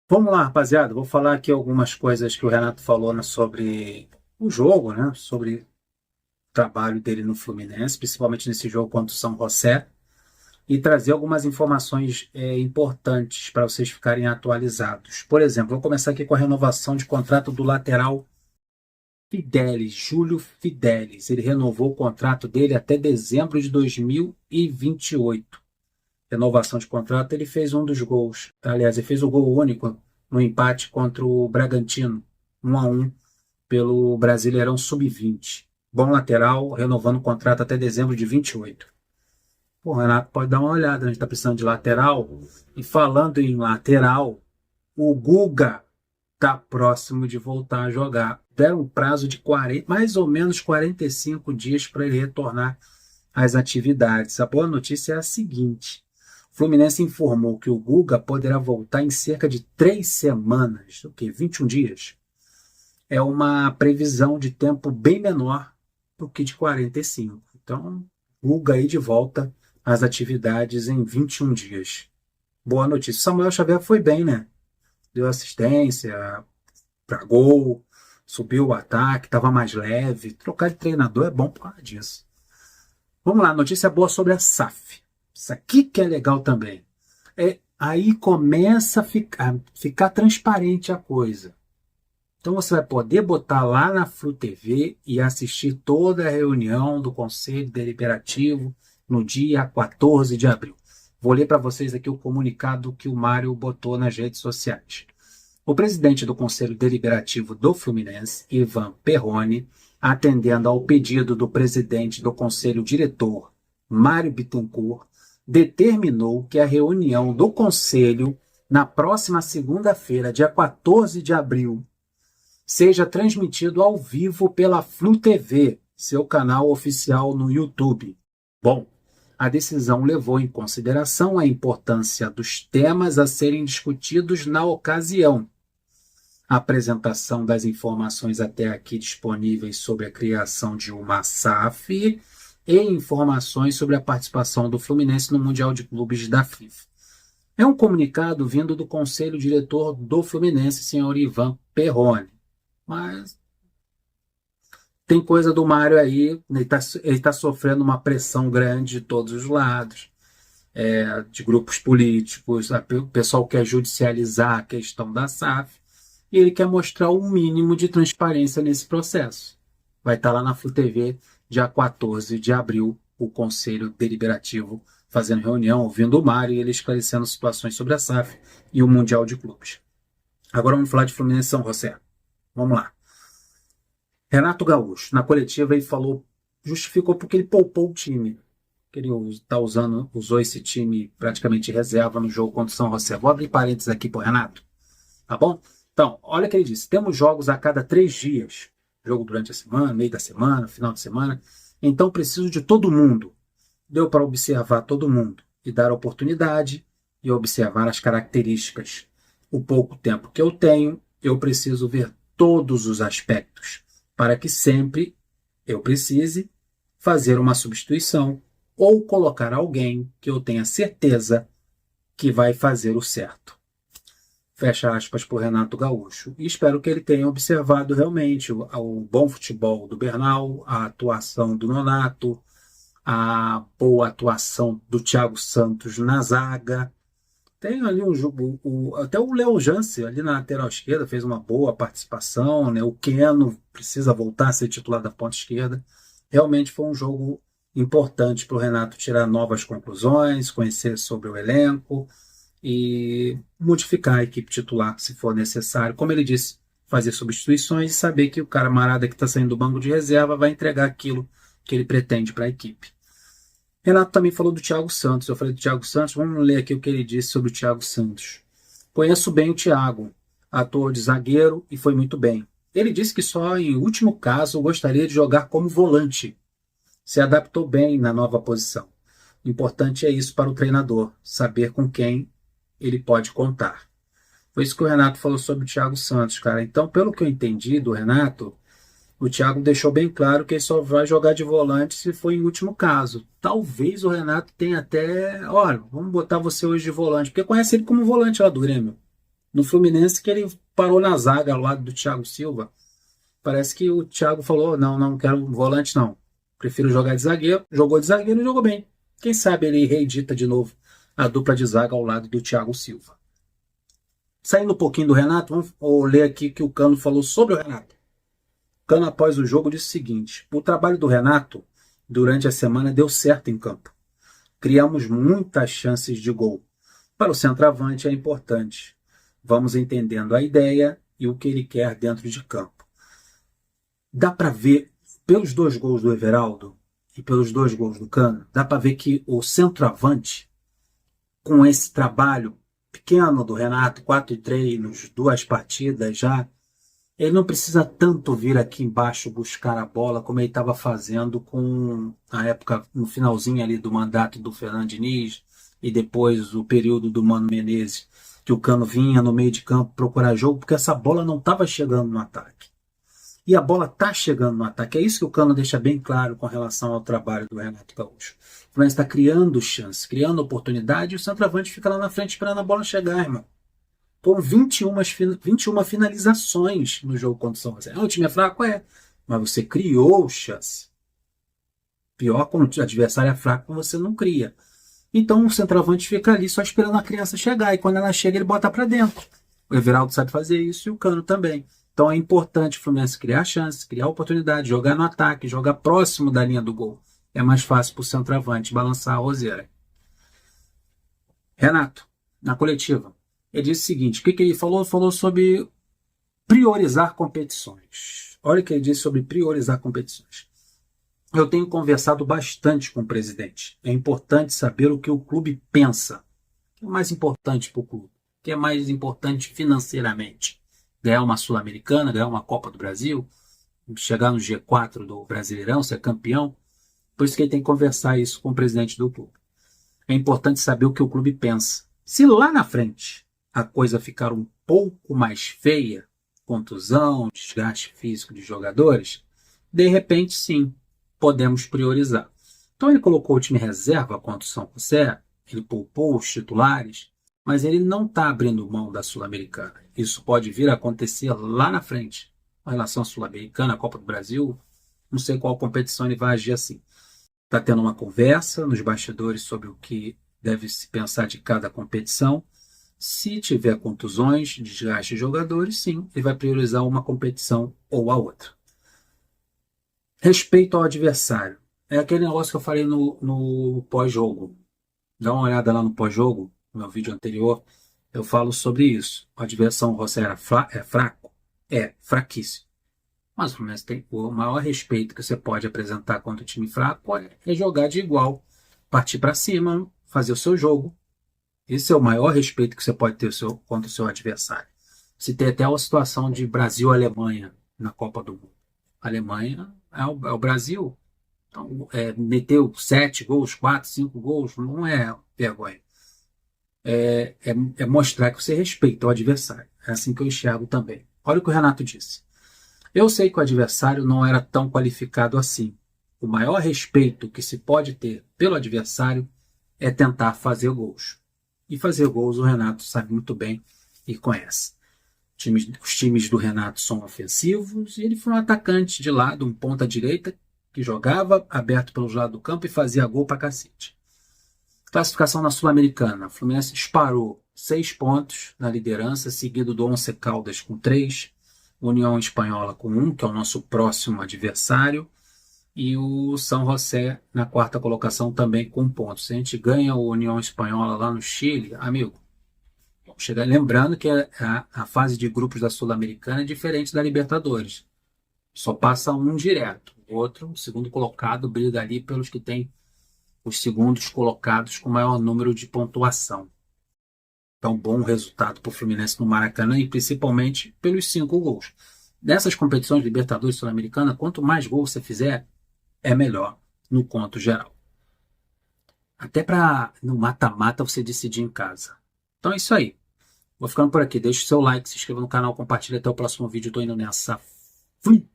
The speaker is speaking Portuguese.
Vamos lá, rapaziada. Vou falar aqui algumas coisas que o Renato falou, né, sobre o jogo, né? Sobre o trabalho dele no Fluminense, principalmente nesse jogo contra o São José, e trazer algumas informações importantes para vocês ficarem atualizados. Por exemplo, vou começar aqui com a renovação de contrato do lateral Fidelis, Júlio Fidelis. Ele renovou o contrato dele até dezembro de 2028. Renovação de contrato, ele fez um dos gols. Aliás, ele fez o gol único no empate contra o Bragantino, 1-1 pelo Brasileirão Sub-20. Bom lateral, renovando o contrato até dezembro de 28. Pô, Renato, pode dar uma olhada, a gente está precisando de lateral. E falando em lateral, o Guga está próximo de voltar a jogar. Deram um prazo de 40, mais ou menos 45 dias para ele retornar às atividades. A boa notícia é a seguinte: o Fluminense informou que o Guga poderá voltar em cerca de 3 semanas, o quê? 21 dias. É uma previsão de tempo bem menor do que de 45. Então, Guga aí de volta às atividades em 21 dias. Boa notícia. O Samuel Xavier foi bem, né? Deu assistência para gol, subiu o ataque, estava mais leve. Trocar de treinador é bom por causa disso. Vamos lá, notícia boa sobre a SAF. Isso aqui que é legal também. Aí começa a ficar transparente a coisa. Então você vai poder botar lá na Flu TV e assistir toda a reunião do Conselho Deliberativo no dia 14 de abril. Vou ler para vocês aqui o comunicado que o Mário botou nas redes sociais. O presidente do Conselho Deliberativo do Fluminense, Ivan Perrone, atendendo ao pedido do presidente do Conselho Diretor, Mário Bittencourt, determinou que a reunião do Conselho, na próxima segunda-feira, dia 14 de abril, seja transmitido ao vivo pela Flu TV, seu canal oficial no YouTube. Bom, a decisão levou em consideração a importância dos temas a serem discutidos na ocasião. A apresentação das informações até aqui disponíveis sobre a criação de uma SAF e informações sobre a participação do Fluminense no Mundial de Clubes da FIFA. É um comunicado vindo do Conselho Diretor do Fluminense, senhor Ivan Perrone. Mas tem coisa do Mário aí, ele tá sofrendo uma pressão grande de todos os lados, de grupos políticos, o pessoal quer judicializar a questão da SAF, e ele quer mostrar o mínimo de transparência nesse processo. Vai estar lá na Flu TV, dia 14 de abril, o Conselho Deliberativo fazendo reunião, ouvindo o Mário e ele esclarecendo situações sobre a SAF e o Mundial de Clubes. Agora vamos falar de Fluminense e São José. Vamos lá. Renato Gaúcho, na coletiva, ele falou, justificou porque ele poupou o time. Que ele usou esse time praticamente reserva no jogo contra o São José. Vou abrir parênteses aqui para o Renato, tá bom? Então, olha o que ele disse: temos jogos a cada 3 dias. Jogo durante a semana, meio da semana, final de semana. Então, preciso de todo mundo. Deu para observar todo mundo e dar oportunidade e observar as características. O pouco tempo que eu tenho, eu preciso ver todos os aspectos, para que sempre eu precise fazer uma substituição ou colocar alguém que eu tenha certeza que vai fazer o certo. Fecha aspas por Renato Gaúcho. E espero que ele tenha observado realmente o bom futebol do Bernal, a atuação do Nonato, a boa atuação do Thiago Santos na zaga. Tem ali um jogo, até o Léo Jance ali na lateral esquerda fez uma boa participação, né? O Keno precisa voltar a ser titular da ponta esquerda. Realmente foi um jogo importante para o Renato tirar novas conclusões, conhecer sobre o elenco e modificar a equipe titular se for necessário. Como ele disse, fazer substituições e saber que o camarada que está saindo do banco de reserva vai entregar aquilo que ele pretende para a equipe. Renato também falou do Thiago Santos. Eu falei do Thiago Santos, vamos ler aqui o que ele disse sobre o Thiago Santos. Conheço bem o Thiago, ator de zagueiro e foi muito bem. Ele disse que só em último caso gostaria de jogar como volante. Se adaptou bem na nova posição. O importante é isso para o treinador, saber com quem ele pode contar. Foi isso que o Renato falou sobre o Thiago Santos, cara. Então, pelo que eu entendi do Renato, o Thiago deixou bem claro que ele só vai jogar de volante se for em último caso. Talvez o Renato tenha até... Olha, vamos botar você hoje de volante, porque conhece ele como volante lá do Grêmio. no Fluminense que ele parou na zaga ao lado do Thiago Silva. Parece que o Thiago falou, não quero volante não. Prefiro jogar de zagueiro. Jogou de zagueiro e jogou bem. Quem sabe ele reedita de novo a dupla de zaga ao lado do Thiago Silva. Saindo um pouquinho do Renato, vamos ler aqui o que o Cano falou sobre o Renato. O Cano, após o jogo, disse o seguinte: o trabalho do Renato durante a semana deu certo em campo. Criamos muitas chances de gol. Para o centroavante é importante. Vamos entendendo a ideia e o que ele quer dentro de campo. Dá para ver, pelos 2 gols do Everaldo e pelos 2 gols do Cano, dá para ver que o centroavante, com esse trabalho pequeno do Renato, 4 treinos, 2 partidas já, ele não precisa tanto vir aqui embaixo buscar a bola como ele estava fazendo com a época, no finalzinho ali do mandato do Fernando Diniz e depois o período do Mano Menezes, que o Cano vinha no meio de campo procurar jogo, porque essa bola não estava chegando no ataque. E a bola está chegando no ataque. É isso que o Cano deixa bem claro com relação ao trabalho do Renato Gaúcho. O Fluminense está criando chance, criando oportunidade, e o centroavante fica lá na frente esperando a bola chegar, irmão. Foram 21 finalizações no jogo contra o São José. O time é fraco? É. Mas você criou chance. Pior quando o adversário é fraco, você não cria. Então o centroavante fica ali só esperando a criança chegar. E quando ela chega, ele bota para dentro. O Everaldo sabe fazer isso e o Cano também. Então é importante o Fluminense criar chances, criar oportunidade, jogar no ataque, jogar próximo da linha do gol. É mais fácil para o centroavante balançar a roseira. Renato, na coletiva, ele disse o seguinte: o que ele falou? Falou sobre priorizar competições. Olha o que ele disse sobre priorizar competições. Eu tenho conversado bastante com o presidente. É importante saber o que o clube pensa. O que é mais importante para o clube? O que é mais importante financeiramente? Ganhar uma Sul-Americana, ganhar uma Copa do Brasil, chegar no G4 do Brasileirão, ser campeão. Por isso que ele tem que conversar isso com o presidente do clube. É importante saber o que o clube pensa. Se lá na frente a coisa ficar um pouco mais feia, contusão, desgaste físico de jogadores, de repente sim, podemos priorizar. Então ele colocou o time reserva contra o São José, ele poupou os titulares, mas ele não está abrindo mão da Sul-Americana. Isso pode vir a acontecer lá na frente. Com relação à Sul-Americana, à Copa do Brasil, não sei qual competição ele vai agir assim. Está tendo uma conversa nos bastidores sobre o que deve se pensar de cada competição. Se tiver contusões, desgaste de jogadores, sim, ele vai priorizar uma competição ou a outra. Respeito ao adversário. É aquele negócio que eu falei no pós-jogo. Dá uma olhada lá no pós-jogo, no meu vídeo anterior, eu falo sobre isso. O adversário José é fraco? É, fraquíssimo. Mas o Fluminense tem o maior respeito que você pode apresentar contra o time fraco é jogar de igual, partir para cima, fazer o seu jogo. Esse é o maior respeito que você pode ter contra o seu adversário. Se tem até uma situação de Brasil-Alemanha na Copa do Mundo. A Alemanha é o Brasil. Então, meteu 7 gols, 4, 5 gols, não é vergonha. É mostrar que você respeita o adversário. É assim que eu enxergo também. Olha o que o Renato disse. Eu sei que o adversário não era tão qualificado assim. O maior respeito que se pode ter pelo adversário é tentar fazer gols. E fazer gols o Renato sabe muito bem e conhece. Os times do Renato são ofensivos e ele foi um atacante de lado, um ponta direita, que jogava aberto pelos lados do campo e fazia gol pra cacete. Classificação na Sul-Americana. O Fluminense disparou 6 pontos na liderança, seguido do Once Caldas com 3, União Espanhola com 1, que é o nosso próximo adversário, e o São José na 4ª colocação também com 1 ponto. Se a gente ganha o União Espanhola lá no Chile, amigo, chegar lembrando que a fase de grupos da Sul-Americana é diferente da Libertadores. Só passa um direto. O outro, o segundo colocado, briga ali pelos que têm os segundos colocados com maior número de pontuação. Então, bom resultado para o Fluminense no Maracanã e principalmente pelos 5 gols. Nessas competições Libertadores Sul-Americana, quanto mais gols você fizer, é melhor no conto geral. Até para no mata-mata você decidir em casa. Então é isso aí. Vou ficando por aqui. Deixe o seu like, se inscreva no canal, compartilhe até o próximo vídeo. Estou indo nessa. Fui!